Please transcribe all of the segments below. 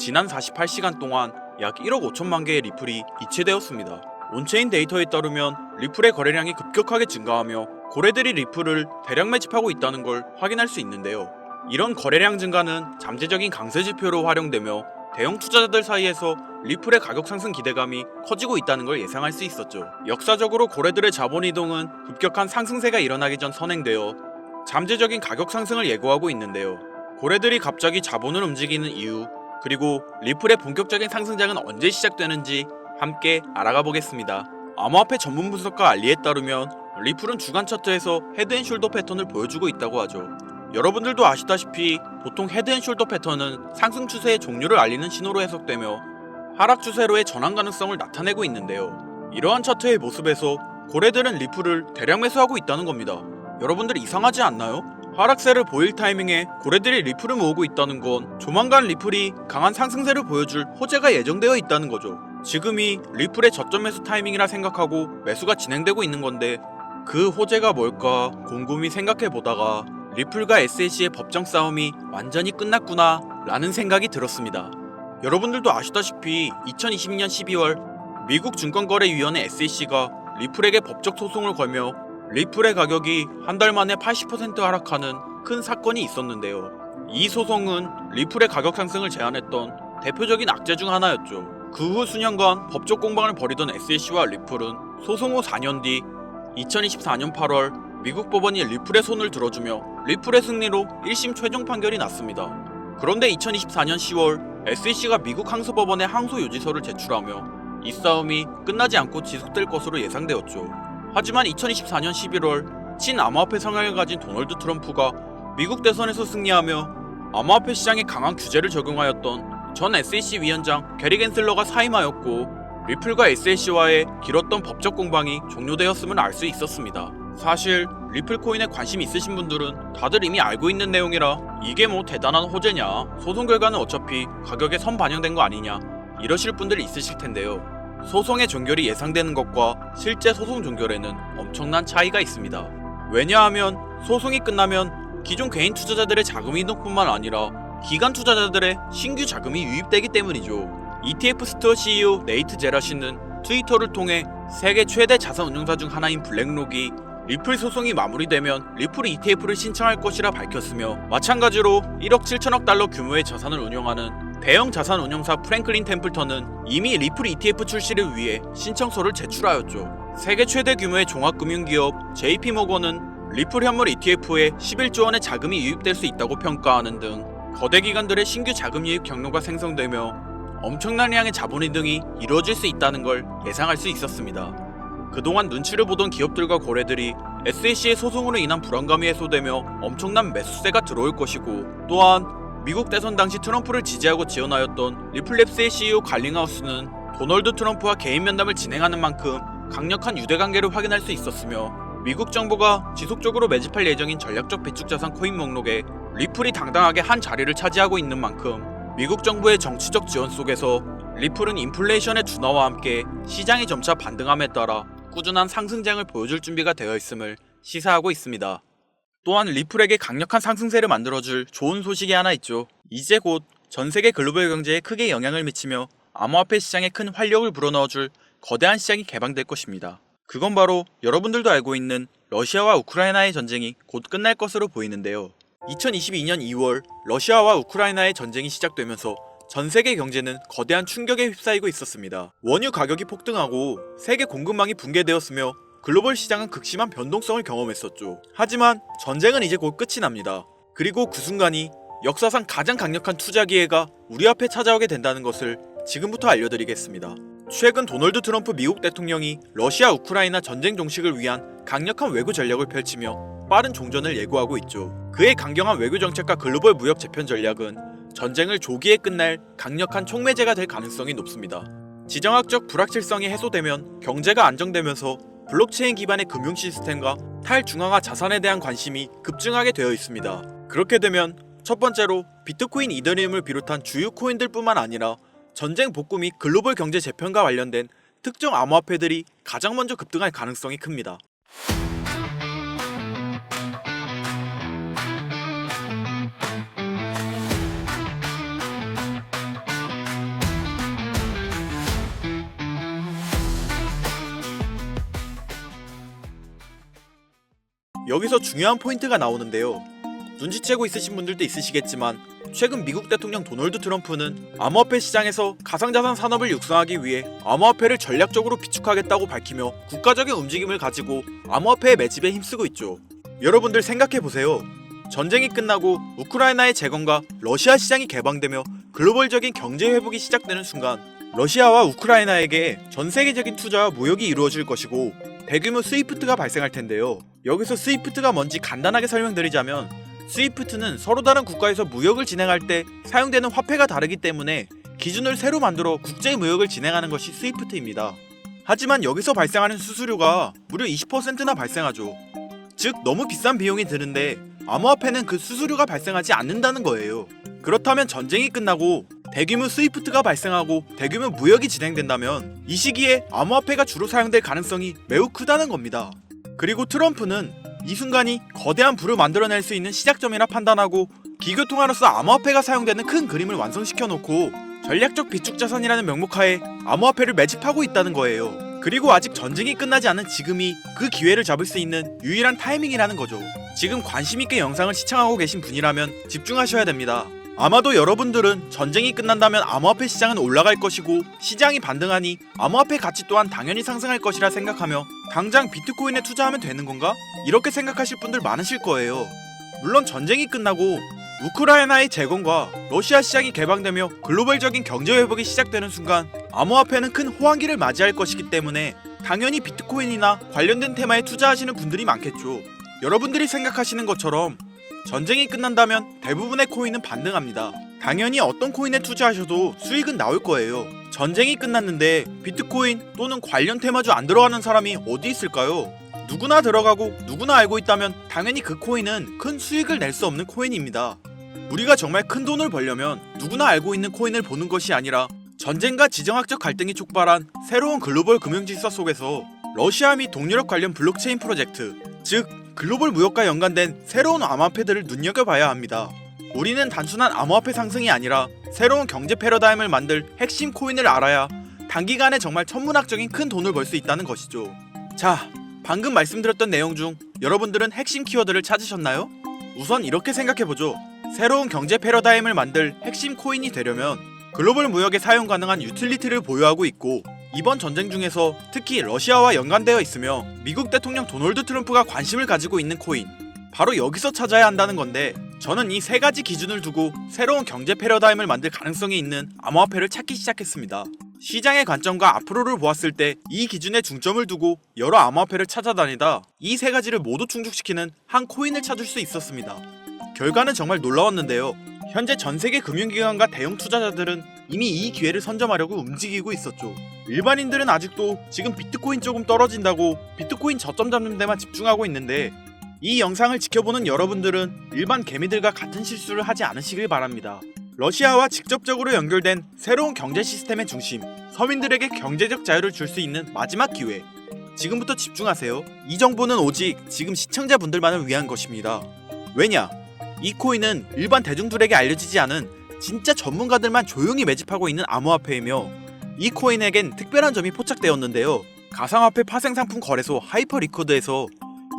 지난 48시간 동안 약 1억 5천만 개의 리플이 이체되었습니다. 온체인 데이터에 따르면 리플의 거래량이 급격하게 증가하며 고래들이 리플을 대량 매집하고 있다는 걸 확인할 수 있는데요. 이런 거래량 증가는 잠재적인 강세 지표로 활용되며 대형 투자자들 사이에서 리플의 가격 상승 기대감이 커지고 있다는 걸 예상할 수 있었죠. 역사적으로 고래들의 자본 이동은 급격한 상승세가 일어나기 전 선행되어 잠재적인 가격 상승을 예고하고 있는데요. 고래들이 갑자기 자본을 움직이는 이유, 그리고 리플의 본격적인 상승장은 언제 시작되는지 함께 알아가 보겠습니다. 암호화폐 전문 분석가 알리에 따르면 리플은 주간 차트에서 헤드앤숄더 패턴을 보여주고 있다고 하죠. 여러분들도 아시다시피 보통 헤드앤숄더 패턴은 상승 추세의 종료를 알리는 신호로 해석되며 하락 추세로의 전환 가능성을 나타내고 있는데요. 이러한 차트의 모습에서 고래들은 리플을 대량 매수하고 있다는 겁니다. 여러분들 이상하지 않나요? 하락세를 보일 타이밍에 고래들이 리플을 모으고 있다는 건 조만간 리플이 강한 상승세를 보여줄 호재가 예정되어 있다는 거죠. 지금이 리플의 저점 매수 타이밍이라 생각하고 매수가 진행되고 있는 건데 그 호재가 뭘까 곰곰이 생각해보다가 리플과 SEC의 법정 싸움이 완전히 끝났구나 라는 생각이 들었습니다. 여러분들도 아시다시피 2022년 12월 미국 증권거래위원회 SEC가 리플에게 법적 소송을 걸며 리플의 가격이 한 달 만에 80% 하락하는 큰 사건이 있었는데요. 이 소송은 리플의 가격 상승을 제한했던 대표적인 악재 중 하나였죠. 그 후 수년간 법적 공방을 벌이던 SEC와 리플은 소송 후 4년 뒤 2024년 8월 미국 법원이 리플의 손을 들어주며 리플의 승리로 1심 최종 판결이 났습니다. 그런데 2024년 10월 SEC가 미국 항소법원에 항소 요지서를 제출하며 이 싸움이 끝나지 않고 지속될 것으로 예상되었죠. 하지만 2024년 11월 친암호화폐 성향을 가진 도널드 트럼프가 미국 대선에서 승리하며 암호화폐 시장에 강한 규제를 적용하였던 전 SEC 위원장 게리 겐슬러가 사임하였고 리플과 SEC와의 길었던 법적 공방이 종료되었음을 알 수 있었습니다. 사실 리플 코인에 관심 있으신 분들은 다들 이미 알고 있는 내용이라 이게 뭐 대단한 호재냐, 소송 결과는 어차피 가격에 선 반영된 거 아니냐 이러실 분들이 있으실 텐데요. 소송의 종결이 예상되는 것과 실제 소송 종결에는 엄청난 차이가 있습니다. 왜냐하면 소송이 끝나면 기존 개인 투자자들의 자금 이동뿐만 아니라 기관 투자자들의 신규 자금이 유입되기 때문이죠. ETF 스토어 CEO 네이트 제라시는 트위터를 통해 세계 최대 자산 운용사 중 하나인 블랙록이 리플 소송이 마무리되면 리플 ETF를 신청할 것이라 밝혔으며 마찬가지로 1억 7천억 달러 규모의 자산을 운용하는 대형 자산 운용사 프랭클린 템플턴은 이미 리플 ETF 출시를 위해 신청서를 제출하였죠. 세계 최대 규모의 종합금융기업 JP모건은 리플 현물 ETF에 11조 원의 자금이 유입될 수 있다고 평가하는 등 거대 기관들의 신규 자금 유입 경로가 생성되며 엄청난 양의 자본 이동이 이루어질 수 있다는 걸 예상할 수 있었습니다. 그동안 눈치를 보던 기업들과 고래들이 SEC의 소송으로 인한 불안감이 해소되며 엄청난 매수세가 들어올 것이고 또한 미국 대선 당시 트럼프를 지지하고 지원하였던 리플랩스의 CEO 갈링하우스는 도널드 트럼프와 개인 면담을 진행하는 만큼 강력한 유대관계를 확인할 수 있었으며 미국 정부가 지속적으로 매집할 예정인 전략적 비축자산 코인 목록에 리플이 당당하게 한 자리를 차지하고 있는 만큼 미국 정부의 정치적 지원 속에서 리플은 인플레이션의 둔화와 함께 시장이 점차 반등함에 따라 꾸준한 상승장을 보여줄 준비가 되어 있음을 시사하고 있습니다. 또한 리플에게 강력한 상승세를 만들어줄 좋은 소식이 하나 있죠. 이제 곧 전세계 글로벌 경제에 크게 영향을 미치며 암호화폐 시장에 큰 활력을 불어넣어줄 거대한 시장이 개방될 것입니다. 그건 바로 여러분들도 알고 있는 러시아와 우크라이나의 전쟁이 곧 끝날 것으로 보이는데요. 2022년 2월 러시아와 우크라이나의 전쟁이 시작되면서 전 세계 경제는 거대한 충격에 휩싸이고 있었습니다. 원유 가격이 폭등하고 세계 공급망이 붕괴되었으며 글로벌 시장은 극심한 변동성을 경험했었죠. 하지만 전쟁은 이제 곧 끝이 납니다. 그리고 그 순간이 역사상 가장 강력한 투자 기회가 우리 앞에 찾아오게 된다는 것을 지금부터 알려드리겠습니다. 최근 도널드 트럼프 미국 대통령이 러시아 우크라이나 전쟁 종식을 위한 강력한 외교 전략을 펼치며 빠른 종전을 예고하고 있죠. 그의 강경한 외교 정책과 글로벌 무역 재편 전략은 전쟁을 조기에 끝낼 강력한 촉매제가 될 가능성이 높습니다. 지정학적 불확실성이 해소되면 경제가 안정되면서 블록체인 기반의 금융 시스템과 탈중앙화 자산에 대한 관심이 급증하게 되어 있습니다. 그렇게 되면 첫 번째로 비트코인, 이더리움을 비롯한 주요 코인들뿐만 아니라 전쟁 복구 및 글로벌 경제 재편과 관련된 특정 암호화폐들이 가장 먼저 급등할 가능성이 큽니다. 여기서 중요한 포인트가 나오는데요. 눈치채고 있으신 분들도 있으시겠지만 최근 미국 대통령 도널드 트럼프는 암호화폐 시장에서 가상자산 산업을 육성하기 위해 암호화폐를 전략적으로 비축하겠다고 밝히며 국가적인 움직임을 가지고 암호화폐의 매집에 힘쓰고 있죠. 여러분들 생각해보세요. 전쟁이 끝나고 우크라이나의 재건과 러시아 시장이 개방되며 글로벌적인 경제 회복이 시작되는 순간 러시아와 우크라이나에게 전 세계적인 투자와 무역이 이루어질 것이고 대규모 스위프트가 발생할 텐데요. 여기서 스위프트가 뭔지 간단하게 설명드리자면 스위프트는 서로 다른 국가에서 무역을 진행할 때 사용되는 화폐가 다르기 때문에 기준을 새로 만들어 국제 무역을 진행하는 것이 스위프트입니다. 하지만 여기서 발생하는 수수료가 무려 20%나 발생하죠. 즉 너무 비싼 비용이 드는데 암호화폐는 그 수수료가 발생하지 않는다는 거예요. 그렇다면 전쟁이 끝나고 대규모 스위프트가 발생하고 대규모 무역이 진행된다면 이 시기에 암호화폐가 주로 사용될 가능성이 매우 크다는 겁니다. 그리고 트럼프는 이 순간이 거대한 부를 만들어낼 수 있는 시작점이라 판단하고 기교통화로서 암호화폐가 사용되는 큰 그림을 완성시켜 놓고 전략적 비축자산이라는 명목하에 암호화폐를 매집하고 있다는 거예요. 그리고 아직 전쟁이 끝나지 않은 지금이 그 기회를 잡을 수 있는 유일한 타이밍이라는 거죠. 지금 관심있게 영상을 시청하고 계신 분이라면 집중하셔야 됩니다. 아마도 여러분들은 전쟁이 끝난다면 암호화폐 시장은 올라갈 것이고 시장이 반등하니 암호화폐 가치 또한 당연히 상승할 것이라 생각하며 당장 비트코인에 투자하면 되는 건가? 이렇게 생각하실 분들 많으실 거예요. 물론 전쟁이 끝나고 우크라이나의 재건과 러시아 시장이 개방되며 글로벌적인 경제 회복이 시작되는 순간 암호화폐는 큰 호황기를 맞이할 것이기 때문에 당연히 비트코인이나 관련된 테마에 투자하시는 분들이 많겠죠. 여러분들이 생각하시는 것처럼 전쟁이 끝난다면 대부분의 코인은 반등합니다. 당연히 어떤 코인에 투자하셔도 수익은 나올 거예요. 전쟁이 끝났는데 비트코인 또는 관련 테마주 안 들어가는 사람이 어디 있을까요? 누구나 들어가고 누구나 알고 있다면 당연히 그 코인은 큰 수익을 낼 수 없는 코인입니다. 우리가 정말 큰 돈을 벌려면 누구나 알고 있는 코인을 보는 것이 아니라 전쟁과 지정학적 갈등이 촉발한 새로운 글로벌 금융질서 속에서 러시아 및 동유럽 관련 블록체인 프로젝트, 즉 글로벌 무역과 연관된 새로운 암호화폐들을 눈여겨봐야 합니다. 우리는 단순한 암호화폐 상승이 아니라 새로운 경제 패러다임을 만들 핵심 코인을 알아야 단기간에 정말 천문학적인 큰 돈을 벌 수 있다는 것이죠. 자, 방금 말씀드렸던 내용 중 여러분들은 핵심 키워드를 찾으셨나요? 우선 이렇게 생각해보죠. 새로운 경제 패러다임을 만들 핵심 코인이 되려면 글로벌 무역에 사용 가능한 유틸리티를 보유하고 있고 이번 전쟁 중에서 특히 러시아와 연관되어 있으며 미국 대통령 도널드 트럼프가 관심을 가지고 있는 코인, 바로 여기서 찾아야 한다는 건데 저는 이 세 가지 기준을 두고 새로운 경제 패러다임을 만들 가능성이 있는 암호화폐를 찾기 시작했습니다. 시장의 관점과 앞으로를 보았을 때 이 기준에 중점을 두고 여러 암호화폐를 찾아다니다 이 세 가지를 모두 충족시키는 한 코인을 찾을 수 있었습니다. 결과는 정말 놀라웠는데요. 현재 전세계 금융기관과 대형 투자자들은 이미 이 기회를 선점하려고 움직이고 있었죠. 일반인들은 아직도 지금 비트코인 조금 떨어진다고 비트코인 저점 잡는 데만 집중하고 있는데 이 영상을 지켜보는 여러분들은 일반 개미들과 같은 실수를 하지 않으시길 바랍니다. 러시아와 직접적으로 연결된 새로운 경제 시스템의 중심, 서민들에게 경제적 자유를 줄 수 있는 마지막 기회. 지금부터 집중하세요. 이 정보는 오직 지금 시청자분들만을 위한 것입니다. 왜냐? 이 코인은 일반 대중들에게 알려지지 않은 진짜 전문가들만 조용히 매집하고 있는 암호화폐이며 이 코인에겐 특별한 점이 포착되었는데요. 가상화폐 파생상품 거래소 하이퍼리커드에서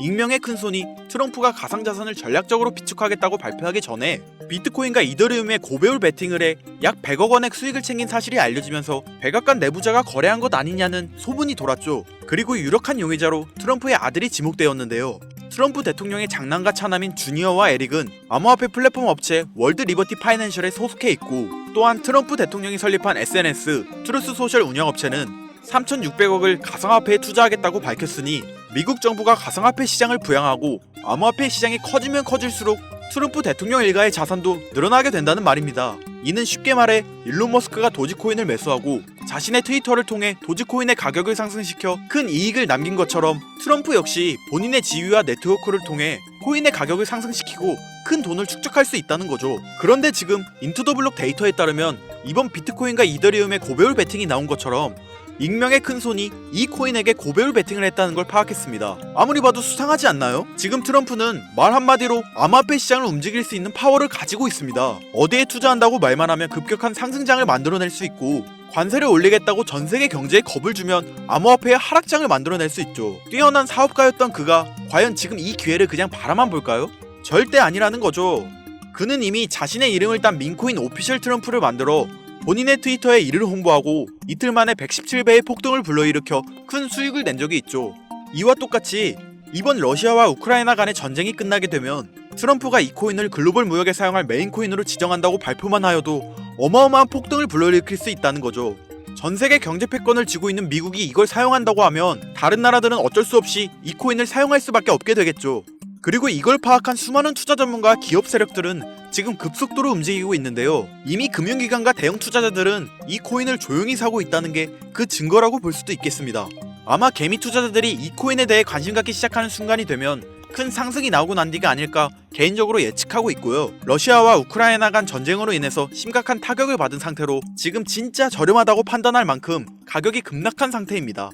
익명의 큰손이 트럼프가 가상자산을 전략적으로 비축하겠다고 발표하기 전에 비트코인과 이더리움에 고배율 베팅을 해 약 100억 원의 수익을 챙긴 사실이 알려지면서 백악관 내부자가 거래한 것 아니냐는 소문이 돌았죠. 그리고 유력한 용의자로 트럼프의 아들이 지목되었는데요. 트럼프 대통령의 장남과 차남인 주니어와 에릭은 암호화폐 플랫폼 업체 월드 리버티 파이낸셜에 소속해 있고 또한 트럼프 대통령이 설립한 SNS 트루스 소셜 운영업체는 3,600억을 가상화폐에 투자하겠다고 밝혔으니 미국 정부가 가상화폐 시장을 부양하고 암호화폐 시장이 커지면 커질수록 트럼프 대통령 일가의 자산도 늘어나게 된다는 말입니다. 이는 쉽게 말해 일론 머스크가 도지코인을 매수하고 자신의 트위터를 통해 도지코인의 가격을 상승시켜 큰 이익을 남긴 것처럼 트럼프 역시 본인의 지위와 네트워크를 통해 코인의 가격을 상승시키고 큰 돈을 축적할 수 있다는 거죠. 그런데 지금 인투더블록 데이터에 따르면 이번 비트코인과 이더리움의 고배율 베팅이 나온 것처럼 익명의 큰손이 이 코인에게 고배율 베팅을 했다는 걸 파악했습니다. 아무리 봐도 수상하지 않나요? 지금 트럼프는 말 한마디로 암호화폐 시장을 움직일 수 있는 파워를 가지고 있습니다. 어디에 투자한다고 말만 하면 급격한 상승장을 만들어낼 수 있고 관세를 올리겠다고 전세계 경제에 겁을 주면 암호화폐의 하락장을 만들어낼 수 있죠. 뛰어난 사업가였던 그가 과연 지금 이 기회를 그냥 바라만 볼까요? 절대 아니라는 거죠. 그는 이미 자신의 이름을 딴 민코인 오피셜 트럼프를 만들어 본인의 트위터에 이를 홍보하고 이틀 만에 117배의 폭등을 불러일으켜 큰 수익을 낸 적이 있죠. 이와 똑같이 이번 러시아와 우크라이나 간의 전쟁이 끝나게 되면 트럼프가 이 코인을 글로벌 무역에 사용할 메인 코인으로 지정한다고 발표만 하여도 어마어마한 폭등을 불러일으킬 수 있다는 거죠. 전세계 경제 패권을 쥐고 있는 미국이 이걸 사용한다고 하면 다른 나라들은 어쩔 수 없이 이 코인을 사용할 수밖에 없게 되겠죠. 그리고 이걸 파악한 수많은 투자 전문가 기업 세력들은 지금 급속도로 움직이고 있는데요. 이미 금융기관과 대형 투자자들은 이 코인을 조용히 사고 있다는 게 그 증거라고 볼 수도 있겠습니다. 아마 개미 투자자들이 이 코인에 대해 관심 갖기 시작하는 순간이 되면 큰 상승이 나오고 난 뒤가 아닐까 개인적으로 예측하고 있고요. 러시아와 우크라이나 간 전쟁으로 인해서 심각한 타격을 받은 상태로 지금 진짜 저렴하다고 판단할 만큼 가격이 급락한 상태입니다.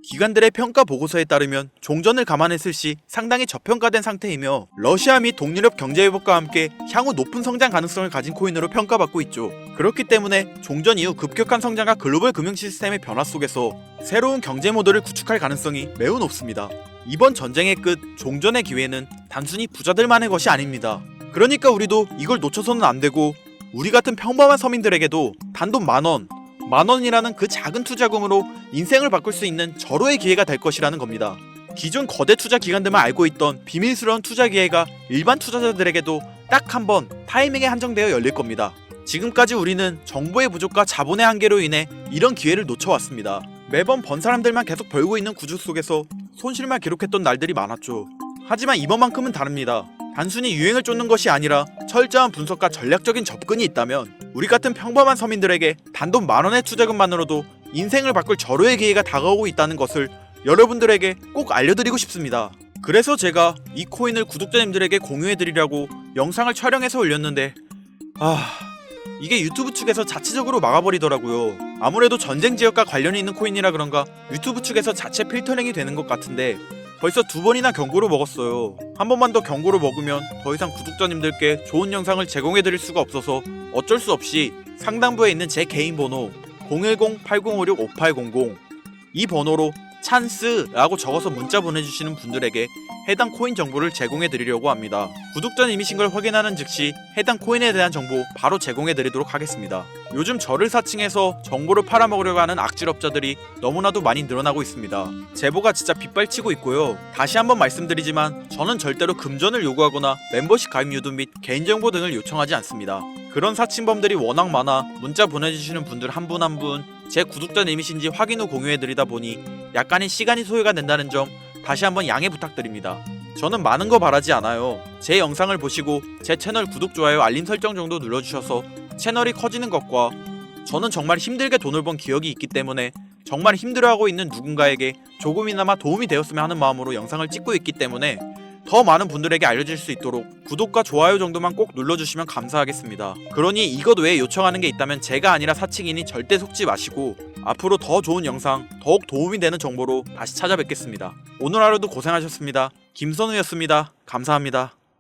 기관들의 평가 보고서에 따르면 종전을 감안했을 시 상당히 저평가된 상태이며 러시아 및 동유럽 경제회복과 함께 향후 높은 성장 가능성을 가진 코인으로 평가받고 있죠. 그렇기 때문에 종전 이후 급격한 성장과 글로벌 금융 시스템의 변화 속에서 새로운 경제 모델을 구축할 가능성이 매우 높습니다. 이번 전쟁의 끝, 종전의 기회는 단순히 부자들만의 것이 아닙니다. 그러니까 우리도 이걸 놓쳐서는 안 되고 우리 같은 평범한 서민들에게도 단돈 만원이라는 그 작은 투자금으로 인생을 바꿀 수 있는 절호의 기회가 될 것이라는 겁니다. 기존 거대 투자 기관들만 알고 있던 비밀스러운 투자 기회가 일반 투자자들에게도 딱 한 번 타이밍에 한정되어 열릴 겁니다. 지금까지 우리는 정보의 부족과 자본의 한계로 인해 이런 기회를 놓쳐왔습니다. 매번 번 사람들만 계속 벌고 있는 구조 속에서 손실만 기록했던 날들이 많았죠. 하지만 이번만큼은 다릅니다. 단순히 유행을 쫓는 것이 아니라 철저한 분석과 전략적인 접근이 있다면 우리 같은 평범한 서민들에게 단돈 만원의 투자금만으로도 인생을 바꿀 절호의 기회가 다가오고 있다는 것을 여러분들에게 꼭 알려드리고 싶습니다. 그래서 제가 이 코인을 구독자님들에게 공유해드리려고 영상을 촬영해서 올렸는데 이게 유튜브 측에서 자체적으로 막아버리더라고요. 아무래도 전쟁 지역과 관련이 있는 코인이라 그런가 유튜브 측에서 자체 필터링이 되는 것 같은데 벌써 2번이나 경고를 먹었어요. 한 번만 더 경고를 먹으면 더 이상 구독자님들께 좋은 영상을 제공해드릴 수가 없어서 어쩔 수 없이 상단부에 있는 제 개인 번호 010-8056-5800 이 번호로 찬스라고 적어서 문자 보내주시는 분들에게 해당 코인 정보를 제공해드리려고 합니다. 구독자님이신 걸 확인하는 즉시 해당 코인에 대한 정보 바로 제공해드리도록 하겠습니다. 요즘 저를 사칭해서 정보를 팔아먹으려고 하는 악질업자들이 너무나도 많이 늘어나고 있습니다. 제보가 진짜 빗발치고 있고요. 다시 한번 말씀드리지만 저는 절대로 금전을 요구하거나 멤버십 가입 유도 및 개인정보 등을 요청하지 않습니다. 그런 사칭범들이 워낙 많아 문자 보내주시는 분들 한 분 한 분 제 구독자님이신지 확인 후 공유해드리다 보니 약간의 시간이 소요가 된다는 점 다시 한번 양해 부탁드립니다. 저는 많은 거 바라지 않아요. 제 영상을 보시고 제 채널 구독, 좋아요, 알림 설정 정도 눌러주셔서 채널이 커지는 것과 저는 정말 힘들게 돈을 번 기억이 있기 때문에 정말 힘들어하고 있는 누군가에게 조금이나마 도움이 되었으면 하는 마음으로 영상을 찍고 있기 때문에 더 많은 분들에게 알려질 수 있도록 구독과 좋아요 정도만 꼭 눌러주시면 감사하겠습니다. 그러니 이것 외에 요청하는 게 있다면 제가 아니라 사칭이니 절대 속지 마시고 앞으로 더 좋은 영상, 더욱 도움이 되는 정보로 다시 찾아뵙겠습니다. 오늘 하루도 고생하셨습니다. 김선우였습니다. 감사합니다.